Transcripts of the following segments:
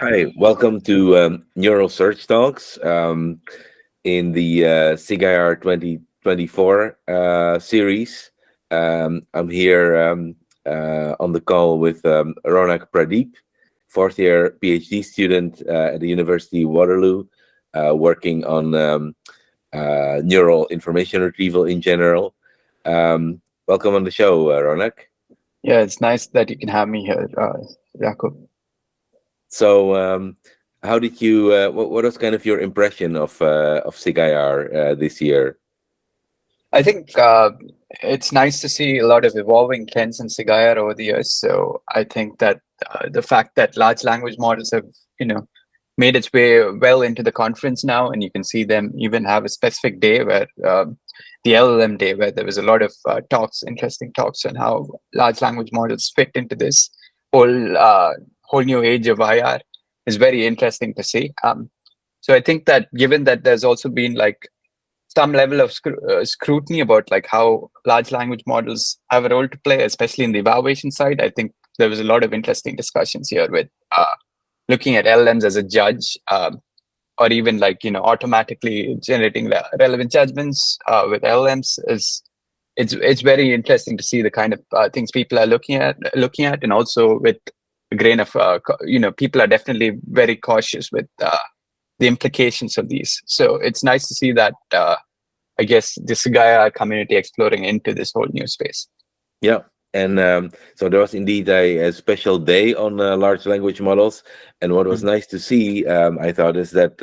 Hi, welcome to Neural Search Talks in the SIGIR 2024 series. I'm here on the call with Ronak Pradeep, fourth year PhD student at the University of Waterloo, working on neural information retrieval in general. Welcome on the show, Ronak. Yeah, it's nice that you can have me here, Jakob. So, how did you? What was kind of your impression of SIGIR this year? I think it's nice to see a lot of evolving trends in SIGIR over the years. So I think that the fact that large language models have, made its way well into the conference now, and you can see them even have a specific day where the LLM day, where there was a lot of interesting talks on how large language models fit into this whole new age of IR is very interesting to see. So I think that given that there's also been like some level of scrutiny about like how large language models have a role to play, especially in the evaluation side, I think there was a lot of interesting discussions here with looking at LLMs as a judge, or even like automatically generating relevant judgments with LLMs is it's very interesting to see the kind of things people are looking at, and also with a grain of people are definitely very cautious with the implications of these. So it's nice to see that I guess this Gaia community exploring into this whole new space. Yeah, and so there was indeed a special day on large language models. And what was nice to see, I thought, is that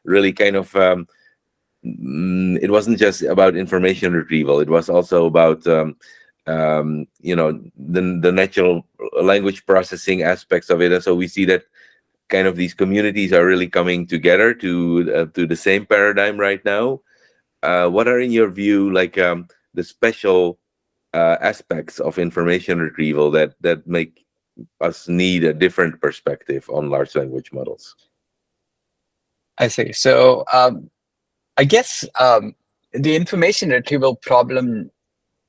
really kind of it wasn't just about information retrieval. It was also about the natural language processing aspects of it. And so we see that kind of these communities are really coming together to the same paradigm right now. What are, in your view, like the special aspects of information retrieval that make us need a different perspective on large language models? I see. So I guess the information retrieval problem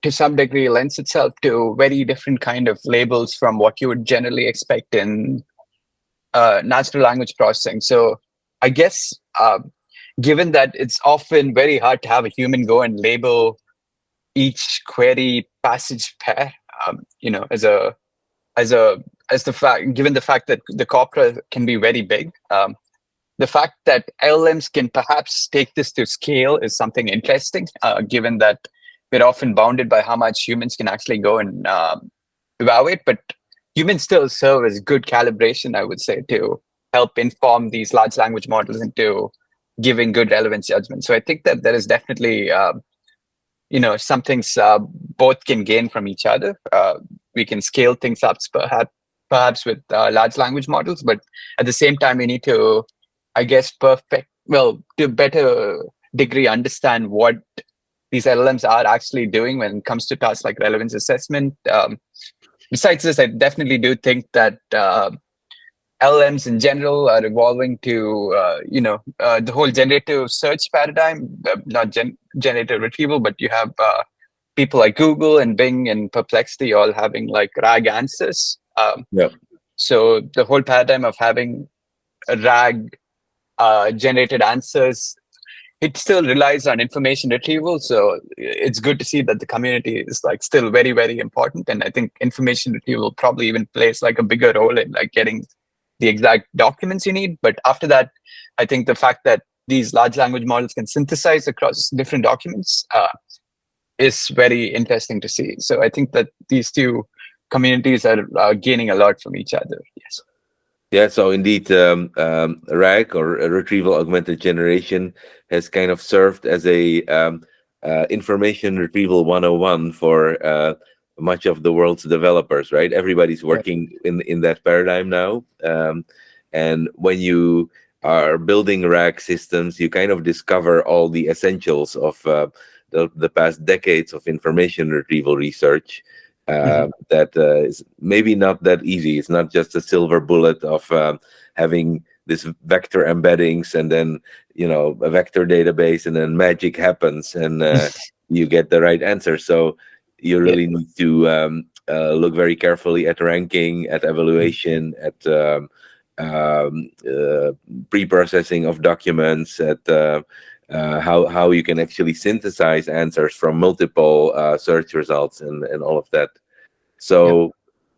to some degree lends itself to very different kind of labels from what you would generally expect in natural language processing. So I guess given that it's often very hard to have a human go and label each query passage pair, as the fact, given the fact that the corpora can be very big, the fact that LLMs can perhaps take this to scale is something interesting, given that we're often bounded by how much humans can actually go and evaluate, but humans still serve as good calibration, I would say, to help inform these large language models into giving good relevance judgment. So I think that there is definitely, some things both can gain from each other. We can scale things up perhaps with large language models, but at the same time, we need to, I guess, to a better degree, understand what these LLMs are actually doing when it comes to tasks like relevance assessment. Besides this, I definitely do think that LLMs in general are evolving to, the whole generative search paradigm, not generative retrieval, but you have people like Google and Bing and Perplexity all having like RAG answers. Yeah. So the whole paradigm of having a RAG generated answers, it still relies on information retrieval. So it's good to see that the community is like still very, very important. And I think information retrieval probably even plays like a bigger role in like getting the exact documents you need. But after that, I think the fact that these large language models can synthesize across different documents is very interesting to see. So I think that these two communities are gaining a lot from each other. Yes. Yeah, so indeed, RAG, or Retrieval Augmented Generation, has kind of served as a information retrieval 101 for much of the world's developers, right? Everybody's working in that paradigm now. And when you are building RAG systems, you kind of discover all the essentials of the past decades of information retrieval research. That is maybe not that easy. It's not just a silver bullet of having this vector embeddings and then a vector database and then magic happens and you get the right answer. So you really need to look very carefully at ranking, at evaluation, at pre-processing of documents, at how you can actually synthesize answers from multiple search results, and all of that. Yep. So,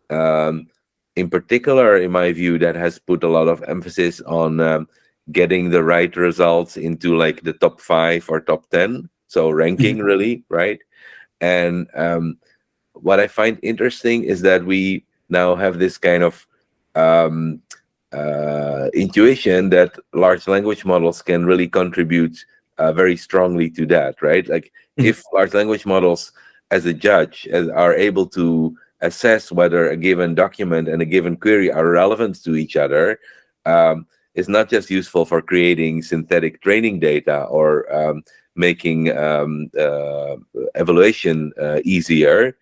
um, in particular, in my view, that has put a lot of emphasis on getting the right results into like the top 5 or top 10. So Mhm. ranking, really, right? And what I find interesting is that we now have this kind of um, intuition that large language models can really contribute very strongly to that, right? Like, Mhm. if large language models, as a judge, are able to assess whether a given document and a given query are relevant to each other, um, it's not just useful for creating synthetic training data, or making evaluation easier,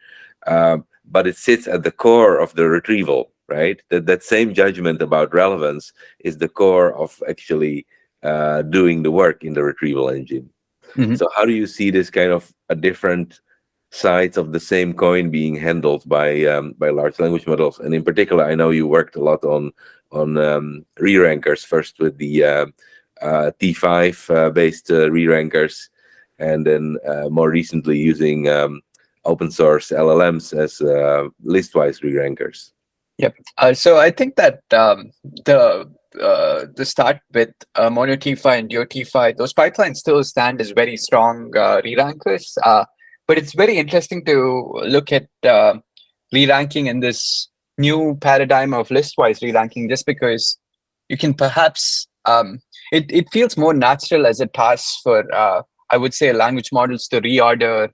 but it sits at the core of the retrieval, right? That same judgment about relevance is the core of actually doing the work in the retrieval engine. Mhm. So how do you see this kind of a different sides of the same coin being handled by large language models? And in particular, I know you worked a lot on re-rankers, first with the T5 based re-rankers, and then more recently using open source LLMs as list-wise re-rankers. Yep. So I think that the start with Mono T5 and Duo T5, those pipelines still stand as very strong re-rankers. But it's very interesting to look at re-ranking in this new paradigm of list-wise re-ranking, just because you can perhaps it feels more natural as a task for I would say language models to reorder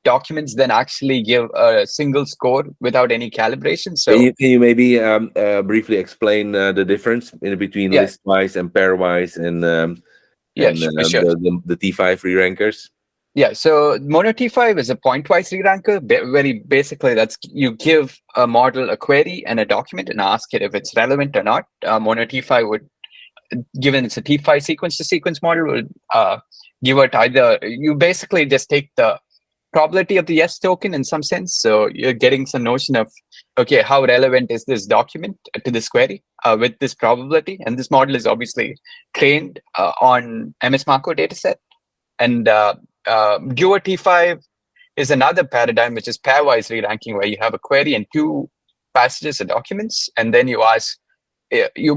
documents than actually give a single score without any calibration. So Can you maybe briefly explain the difference in between yeah, list-wise and pairwise, yeah, and for sure. the T5 re-rankers? Yeah, so Mono T5 is a pointwise re-ranker. Very basically, that's you give a model a query and a document and ask it if it's relevant or not. Mono T5 would, given it's a T5 sequence to sequence model, will give it either. You basically just take the probability of the yes token in some sense. So you're getting some notion of, okay, how relevant is this document to this query with this probability? And this model is obviously trained on MS Marco dataset. And Duo T5 is another paradigm, which is pairwise re-ranking, where you have a query and two passages of documents, and then you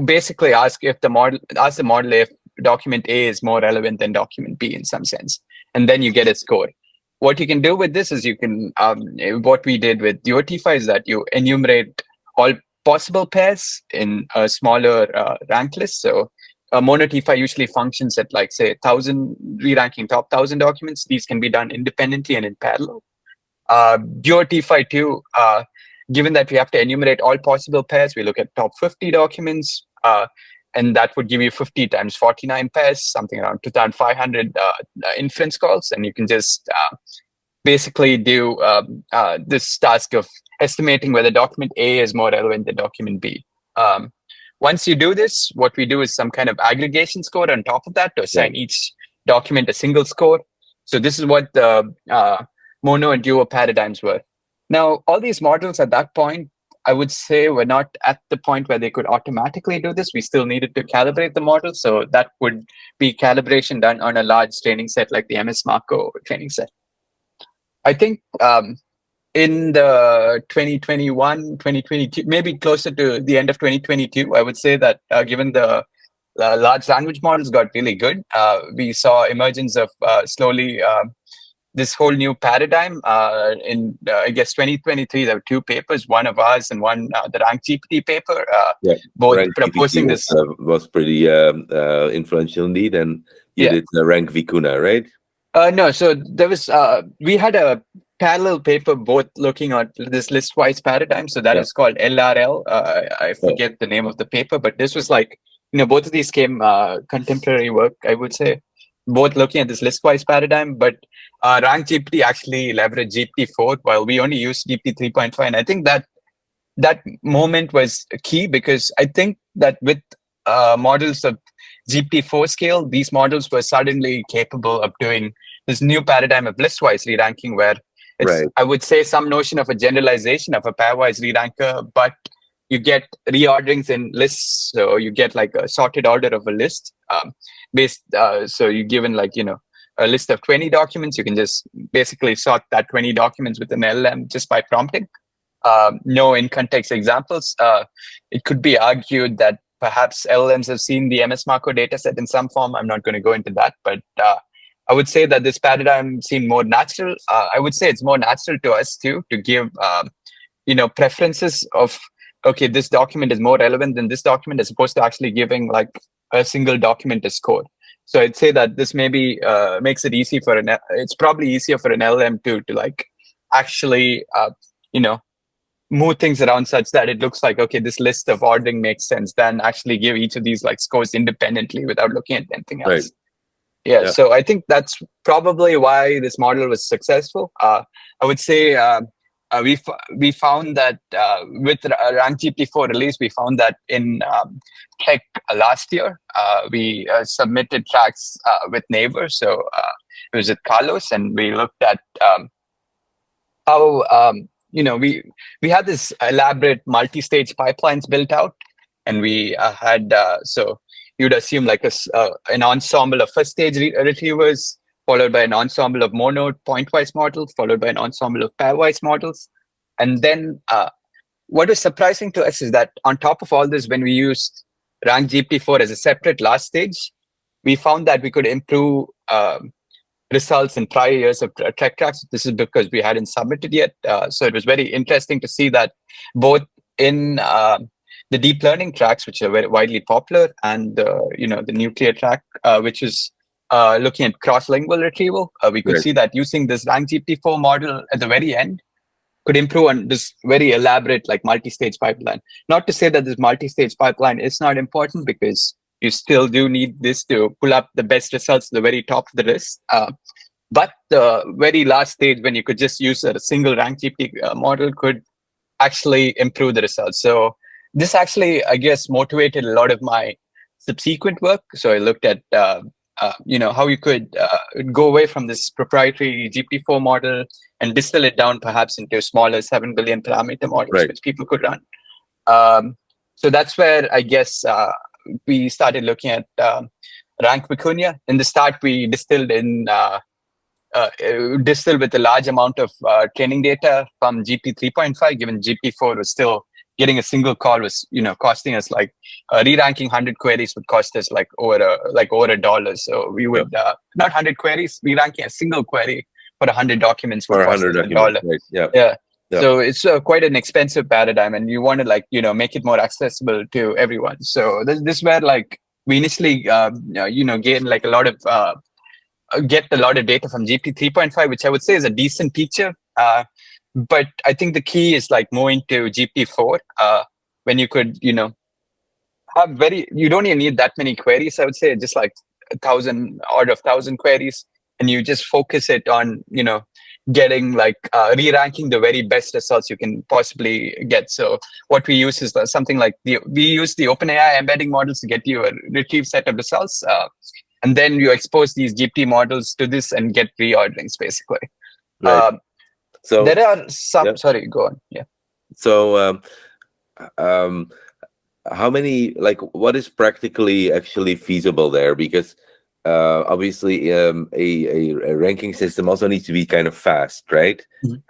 basically ask the model if document A is more relevant than document B in some sense, and then you get a score. What you can do with this is you can what we did with DOT5 is that you enumerate all possible pairs in a smaller rank list. So Mono T5 usually functions at like say 1,000 re-ranking top 1,000 documents. These can be done independently and in parallel. DOT5 too. Given that we have to enumerate all possible pairs, we look at top 50 documents, and that would give you 50 times 49 pairs, something around 2,500 inference calls, and you can just basically do this task of estimating whether document A is more relevant than document B. Um, Once you do this, what we do is some kind of aggregation score on top of that to Yeah. assign each document a single score. So this is what the mono and duo paradigms were. Now, all these models at that point, I would say, were not at the point where they could automatically do this. We still needed to calibrate the model. So that would be calibration done on a large training set like the MS Marco training set. I think in the 2021, 2022, maybe closer to the end of 2022, I would say that given the large language models got really good, we saw emergence of slowly this whole new paradigm. In I guess 2023, there were two papers, one of ours and one the Rank GPT paper, Yeah, both Rank GPT proposing this. was pretty influential indeed, and you Yeah. did Rank Vicuna, right? No, so there was we had a parallel paper both looking at this list-wise paradigm. So that Yeah, is called LRL. I yeah, forget the name of the paper, but this was like, both of these came contemporary work, I would say, both looking at this list-wise paradigm. But Rank GPT actually leveraged GPT-4 while we only used GPT 3.5. And I think that moment was key because I think that with models of GPT-4 scale, these models were suddenly capable of doing this new paradigm of list-wise re-ranking, where it's, right. I would say, some notion of a generalization of a pairwise re-ranker, but you get reorderings in lists. So you get like a sorted order of a list based. So you're given like, a list of 20 documents. You can just basically sort that 20 documents with an LLM just by prompting. No in-context examples. It could be argued that perhaps LLMs have seen the MS Marco dataset in some form. I'm not going to go into that, but I would say that this paradigm seemed more natural. I would say it's more natural to us too, to give preferences of, okay, this document is more relevant than this document, as opposed to actually giving like a single document a score. So I'd say that this maybe makes it easy for it's probably easier for an LLM to like actually move things around such that it looks like, okay, this list of ordering makes sense, than actually give each of these like scores independently without looking at anything else. Right. Yeah, so I think that's probably why this model was successful. I would say we found that with Rank GPT-4 release, we found that in tech last year, we submitted tracks with Naver. So it was at Carlos, and we looked at how we had this elaborate multi-stage pipelines built out, and we had so you'd assume like an ensemble of first stage retrievers, followed by an ensemble of monode pointwise models, followed by an ensemble of pairwise models. And then what was surprising to us is that on top of all this, when we used Rank GPT-4 as a separate last stage, we found that we could improve results in prior years of tech tracks. This is because we hadn't submitted yet. So it was very interesting to see that both in the deep learning tracks, which are very widely popular, and the nuclear track, which is looking at cross-lingual retrieval, we could see that using this Rank GPT-4 model at the very end could improve on this very elaborate like multi-stage pipeline. Not to say that this multi-stage pipeline is not important, because you still do need this to pull up the best results at the very top of the list. But the very last stage, when you could just use a single Rank GPT model, could actually improve the results. So this actually, I guess, motivated a lot of my subsequent work. So I looked at how you could go away from this proprietary GPT-4 model and distill it down perhaps into smaller 7 billion parameter models, which people could run. So that's where I guess we started looking at Rank Vicuña. In the start, we distilled with a large amount of training data from GP 3.5, given GP4 was still getting a single call was costing us like re-ranking 100 queries would cost us like over $1. So we would not 100 queries, re-ranking a single query for 100 documents would cost us $1. Right. Yeah. So it's quite an expensive paradigm, and you want to make it more accessible to everyone. So this is where like we initially gain like a lot of get a lot of data from GP 3.5, which I would say is a decent feature. But I think the key is like moving to GP4 when you could you don't even need that many queries. I would say just like 1,000 queries, and you just focus it on getting like re-ranking the very best results you can possibly get. So what we use is something like we use the OpenAI embedding models to get you a retrieved set of results, and then you expose these GPT models to this and get reorderings basically. So there are some. Sorry, go on. Yeah. So how many, like, what is practically actually feasible there? Because obviously a ranking system also needs to be kind of fast, right?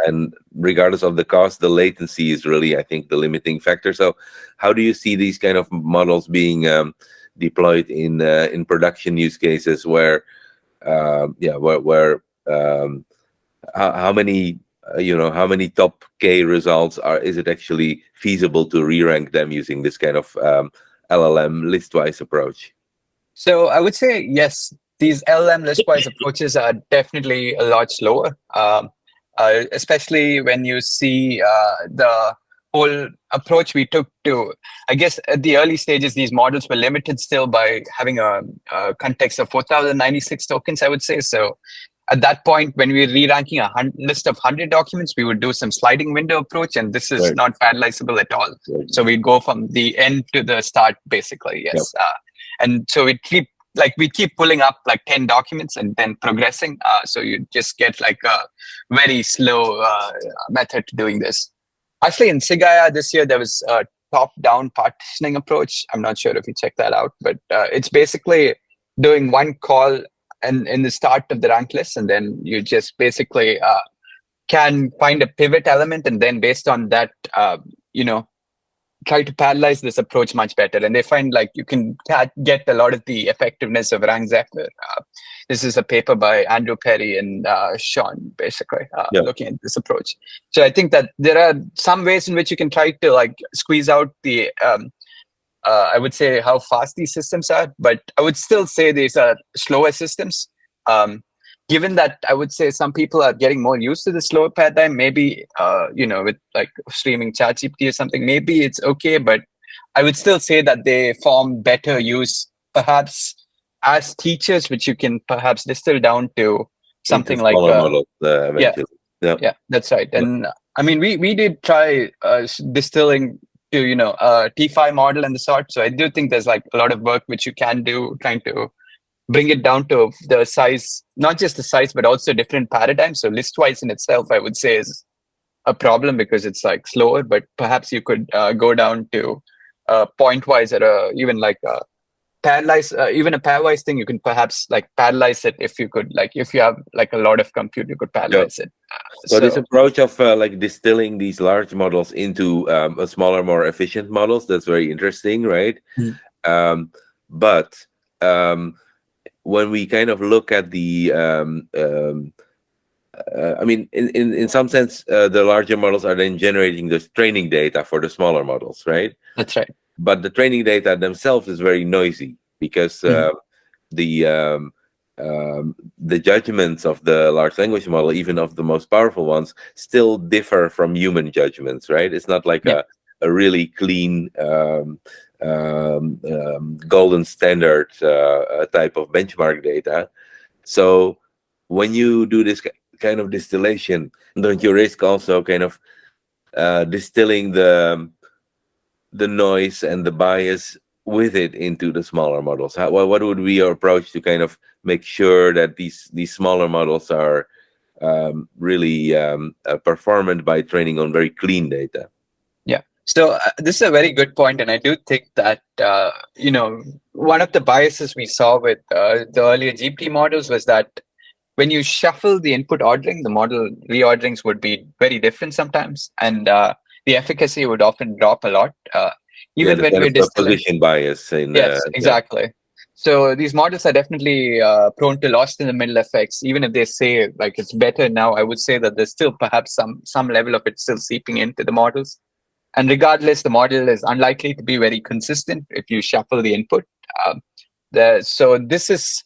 And regardless of the cost, the latency is really, I think, the limiting factor. So how do you see these kind of models being deployed in production use cases where how many how many top K results is it actually feasible to re-rank them using this kind of LLM listwise approach? So I would say yes, these LLM listwise approaches are definitely a lot slower, especially when you see the whole approach we took to, I guess at the early stages, these models were limited still by having a context of 4,096 tokens, I would say. So at that point, when we were re-ranking a list of 100 documents, we would do some sliding window approach, and this is not parallelizable at all. So we'd go from the end to the start, basically, yes. And so we keep pulling up like 10 documents and then progressing. So you just get like a very slow method to doing this. Actually, in SIGIR this year, there was top-down partitioning approach. I'm not sure if you check that out, but it's basically doing one call and in the start of the rank list, and then you just basically can find a pivot element, and then based on that, you know, try to parallelize this approach much better. And they find like you can get a lot of the effectiveness of rank Zephyr. This is a paper by Andrew Perry and Sean, basically looking at this approach. So I think that there are some ways in which you can try to like squeeze out the I would say how fast these systems are, but I would still say these are slower systems. Given that I would say some people are getting more used to the slower paradigm, maybe, you know, with like streaming ChatGPT or something, maybe it's okay, but I would still say that they form better use perhaps as teachers, which you can perhaps distill down to something like, models, eventually. Yeah, that's right. And I mean, we did try distilling to, you know, a T5 model and the sort. So I do think there's like a lot of work which you can do trying to bring it down to the size, not just the size, but also different paradigms. So list-wise in itself, I would say is a problem because it's like slower, but perhaps you could go down to point-wise or even like parallelize, even a pairwise thing, you can perhaps like parallelize it if you could, like if you have like a lot of compute, you could parallelize it. So this approach of like distilling these large models into a smaller, more efficient models, that's very interesting, right? But when we kind of look at the, I mean, in some sense, the larger models are then generating this training data for the smaller models, right? That's right. But the training data themselves is very noisy because the judgments of the large language model, even of the most powerful ones, still differ from human judgments, right? It's not like a really clean golden standard type of benchmark data. So when you do this kind of distillation, don't you risk also kind of distilling the noise and the bias with it into the smaller models? What would be your approach to kind of make sure that these smaller models are really performant by training on very clean data? Yeah. So this is a very good point, and I do think that you know, one of the biases we saw with the earlier GPT models was that when you shuffle the input ordering, the model reorderings would be very different sometimes, and the efficacy would often drop a lot. Even when we're distilling position bias. Yes, exactly. So these models are definitely prone to lost in the middle effects. Even if they say like it's better now, I would say that there's still perhaps some level of it still seeping into the models. And regardless, the model is unlikely to be very consistent if you shuffle the input. So this is,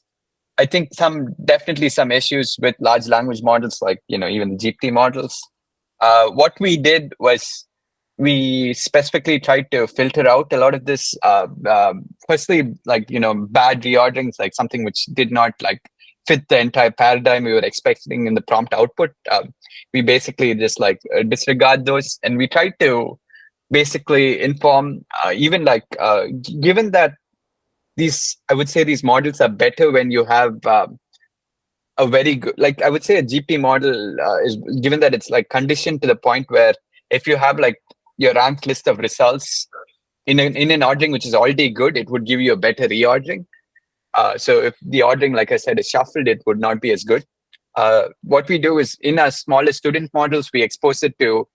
I think, definitely some issues with large language models, like, you know, even GPT models. What we did was we specifically tried to filter out a lot of this. Firstly, like, you know, bad reorderings, like something which did not like fit the entire paradigm we were expecting in the prompt output. We basically just like disregard those, and we tried to basically inform even like given that I would say these models are better when you have a very good, like I would say a GP model is given that it's like conditioned to the point where if you have like your ranked list of results in an ordering which is already good, it would give you a better reordering. So if the ordering, like I said, is shuffled, it would not be as good. What we do is in our smaller student models, we expose it to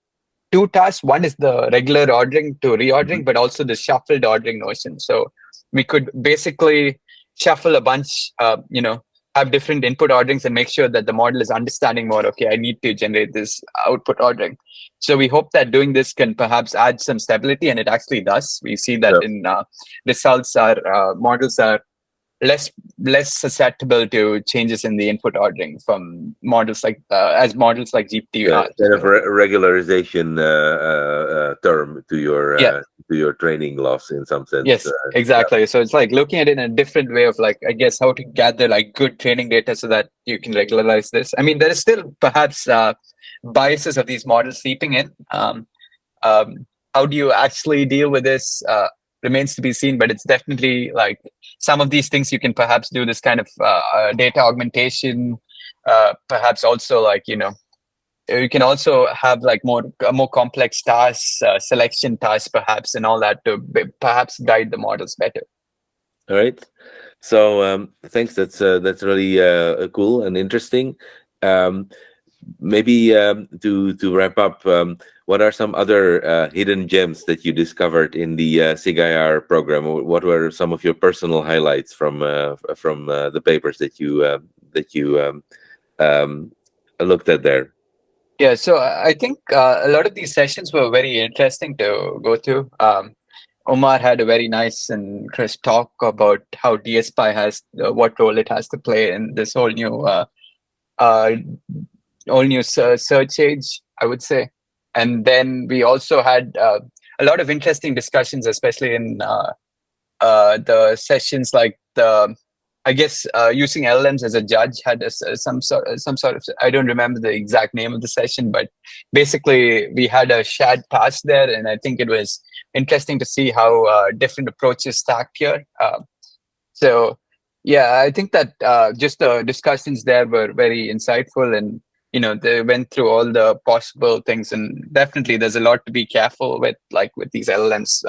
two tasks. One is the regular ordering to reordering, but also the shuffled ordering notion. So we could basically shuffle a bunch, you know, have different input orderings and make sure that the model is understanding more, okay, I need to generate this output ordering. So we hope that doing this can perhaps add some stability, and it actually does. We see that in results, our models are less susceptible to changes in the input ordering from models like models like GPT. Kind of regularization term to your training loss in some sense. Yes, exactly. So it's like looking at it in a different way of like, I guess, how to gather like good training data so that you can regularize this. I mean, there is still perhaps biases of these models seeping in. How do you actually deal with this remains to be seen, but it's definitely like some of these things you can perhaps do this kind of data augmentation, perhaps also like, you know, you can also have like more complex tasks, selection tasks, perhaps, and all that to perhaps guide the models better. All right. So thanks. That's really cool and interesting. Um, Maybe to wrap up, what are some other hidden gems that you discovered in the SIGIR program? What were some of your personal highlights from the papers that you um, looked at there? Yeah, so I think a lot of these sessions were very interesting to go through. Omar had a very nice and crisp talk about how DSPy has what role it has to play in this uh, search age, I would say. And then we also had a lot of interesting discussions, especially in the sessions like the I guess using LLMs as a judge had some sort of, I don't remember the exact name of the session, but basically we had a shared task there, and I think it was interesting to see how different approaches stacked here. So yeah, I think that just the discussions there were very insightful, and they went through all the possible things, and definitely there's a lot to be careful with, like with these LLMs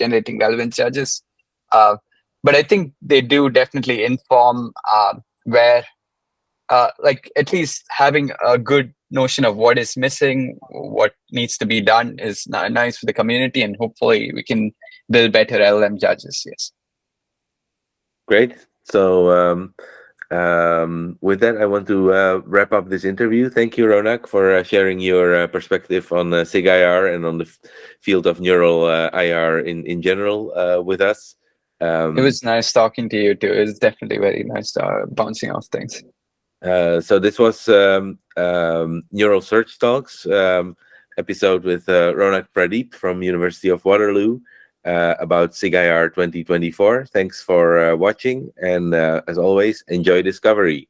generating relevant judges. Uh, but I think they do definitely inform where, like at least having a good notion of what is missing, what needs to be done is nice for the community, and hopefully we can build better LLM judges. Yes. Great. So with that, I want to wrap up this interview. Thank you, Ronak, for sharing your perspective on SIGIR and on the field of neural IR in general with us. It was nice talking to you too. It was definitely very nice bouncing off things. So this was Neural Search Talks episode with Ronak Pradeep from University of Waterloo about SIGIR 2024. Thanks for watching, and as always, enjoy discovery.